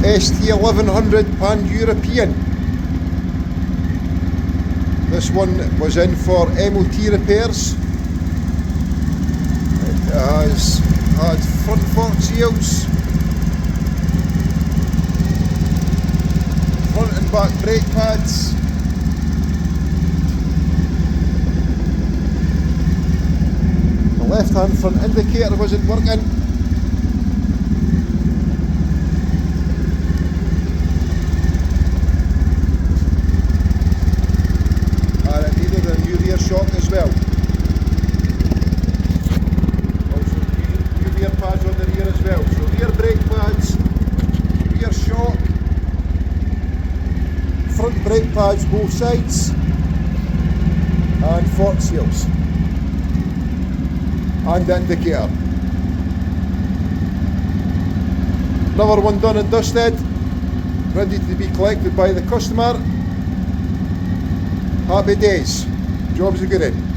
st1100 Pan-European. This one was in for MOT repairs. It has had front fork seals, front and back brake pads, the left hand front indicator wasn't working, and it needed a new rear shock as well. Also new rear pads on the rear as well, so rear brake pads, rear shock, front brake pads both sides, and fork seals and indicator. Another one done and dusted, ready to be collected by the customer. Happy days, job's a good one.